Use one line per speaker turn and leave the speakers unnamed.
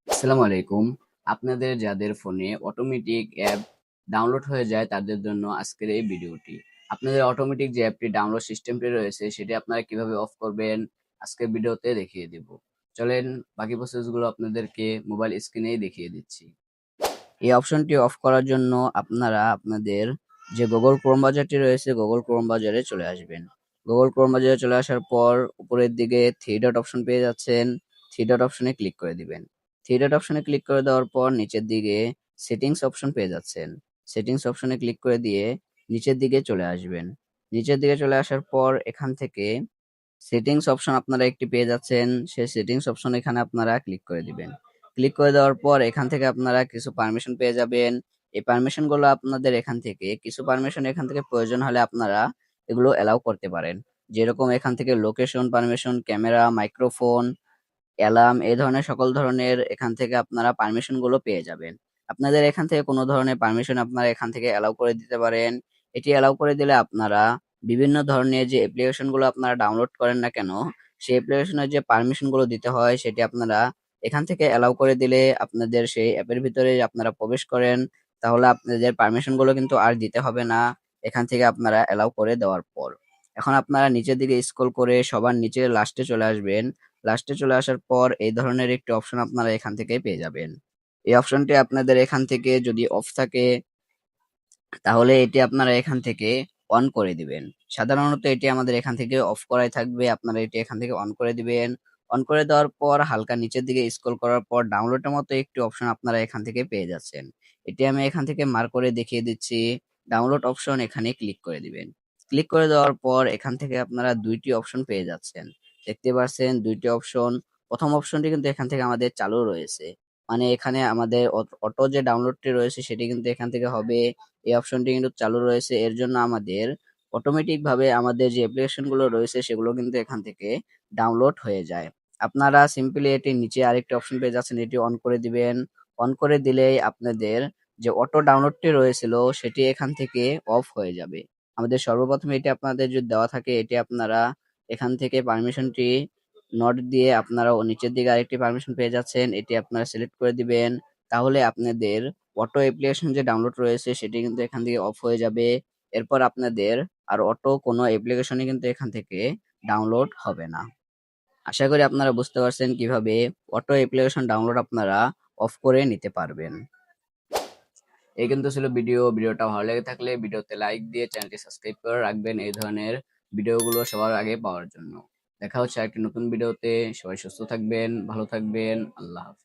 আসসালামু আলাইকুম। আপনাদের যাদের ফোনে অটোমেটিক অ্যাপ ডাউনলোড হয়ে যায় তাদের জন্য আজকের এই ভিডিওটি। আপনাদের অটোমেটিক যে অ্যাপটি ডাউনলোড সিস্টেমটি রয়েছে সেটি আপনারা কিভাবে অফ করবেন আজকের ভিডিওতে দেখিয়ে দিব। চলেন বাকি প্রসেসগুলো আপনাদেরকে মোবাইল স্ক্রিনেই দেখিয়ে দিচ্ছি। এই অপশনটি অফ করার জন্য আপনারা আপনাদের যে গুগল ক্রোম বাজারটি রয়েছে গুগল ক্রোম বাজারে চলে আসবেন। গুগল ক্রোম বাজারে চলে আসার পর উপরের দিকে থ্রি ডট অপশন পেয়ে যাচ্ছেন। থ্রি ডট অপশনে ক্লিক করে দিবেন। থ্রি ডট অপশনে ক্লিক করে দেওয়ার পর নিচের দিকে সেটিংস অপশন পেয়ে যাচ্ছেন। সেটিংস অপশনে ক্লিক করে দিয়ে নিচের দিকে চলে আসবেন। নিচের দিকে চলে আসার পর এখান থেকে সেটিংস অপশন আপনারা একটি পেয়ে যাচ্ছেন। সেই সেটিংস অপশন এখানে আপনারা ক্লিক করে দিবেন। ক্লিক করে দেওয়ার পর এখান থেকে আপনারা কিছু পারমিশন পেয়ে যাবেন। এই পারমিশন গুলো আপনাদের এখান থেকে কিছু পারমিশন এখান থেকে প্রয়োজন হলে আপনারা এগুলো এলাও করতে পারেন। যেরকম এখান থেকে location permission, camera, microphone, alarm এই ধরনের সকল ধরনের এখান থেকে আপনারা পারমিশন গুলো পেয়ে যাবেন। আপনাদের এখান থেকে কোনো ধরনের পারমিশন আপনারা এখান থেকে অ্যালাউ করে দিতে পারেন। এটি অ্যালাউ করে দিলে আপনারা বিভিন্ন ধরনের যে অ্যাপ্লিকেশন গুলো আপনারা ডাউনলোড করেন না কেন সেই অ্যাপ্লিকেশনের যে পারমিশন গুলো দিতে হয় সেটি আপনারা এখান থেকে অ্যালাউ করে দিলে আপনাদের সেই অ্যাপের ভিতরে আপনারা প্রবেশ করেন, তাহলে আপনাদের পারমিশন গুলো কিন্তু আর দিতে হবে না এখান থেকে আপনারা অ্যালাউ করে দেওয়ার পর। এখন আপনারা নিচের দিকে স্ক্রল করে সবার নিচে লাস্টে চলে আসবেন। লাস্টে চলে আসার পর এই ধরনের একটি অপশন আপনারা এখান থেকে পেয়ে যাবেন। এই অপশনটি আপনাদের এখান থেকে যদি অফ থাকে তাহলে এটি আপনারা এখান থেকে অন করে দিবেন। সাধারণত এটি আমাদের এখান থেকে অফ করাই থাকবে। আপনারা এটি এখান থেকে অন করে দিবেন। অন করে দেওয়ার পর হালকা নিচের দিকে স্ক্রল করার পর ডাউনলোডের মতো একটি অপশন আপনারা এখান থেকে পেয়ে যাচ্ছেন। এটি আমি এখান থেকে মার্ক করে দেখিয়ে দিচ্ছি। ডাউনলোড অপশন এখানে ক্লিক করে দিবেন। ক্লিক করে দেওয়ার পর এখান থেকে আপনারা ২ টি অপশন পেয়ে যাচ্ছেন। দেখতে পাচ্ছেন ২ টি অপশন। ১ম অপশনটি কিন্তু এখান থেকে আমাদের চালু রয়েছে। মানে এখানে আমাদের অটো যে ডাউনলোডটি রয়েছে সেটি কিন্তু এখান থেকে হবে। এই অপশনটি কিন্তু চালু রয়েছে। এর জন্য আমাদের অটোমেটিক ভাবে আমাদের যে অ্যাপ্লিকেশন গুলো রয়েছে সেগুলো কিন্তু এখান থেকে ডাউনলোড হয়ে যায়। আপনারা সিম্পলি এটির নিচে আরেকটি অপশন পেয়ে যাচ্ছেন, এটি অন করে দিবেন। অন করে দিলেই আপনাদের যে অটো ডাউনলোডটি রয়েছিল সেটি এখান থেকে অফ হয়ে যাবে। আমাদের সর্বপ্রথম এটি আপনাদের যদি দেওয়া থাকে এটি আপনারা এখান থেকে পারমিশনটি নট দিয়ে আপনারা নিচের দিকে আরেকটি পারমিশন পেয়ে যাচ্ছেন, এটি আপনারা সিলেক্ট করে দিবেন। তাহলে আপনাদের অটো অ্যাপ্লিকেশন যে ডাউনলোড রয়েছে সেটি কিন্তু এখান থেকে অফ হয়ে যাবে। এরপর আপনাদের আর অটো কোনো অ্যাপ্লিকেশনই কিন্তু এখান থেকে ডাউনলোড হবে না। আশা করি আপনারা বুঝতে পারছেন কিভাবে অটো অ্যাপ্লিকেশন ডাউনলোড আপনারা অফ করে নিতে পারবেন। এই কিন্তু ছিল ভিডিওটা ভালো লেগে থাকলে ভিডিওতে লাইক দিয়ে চ্যানেলটি সাবস্ক্রাইব করে রাখবেন এই ধরনের ভিডিওগুলো সবার আগে পাওয়ার জন্য। দেখা হচ্ছে আরেকটি নতুন ভিডিওতে। সবাই সুস্থ থাকবেন, ভালো থাকবেন। আল্লাহ হাফেজ।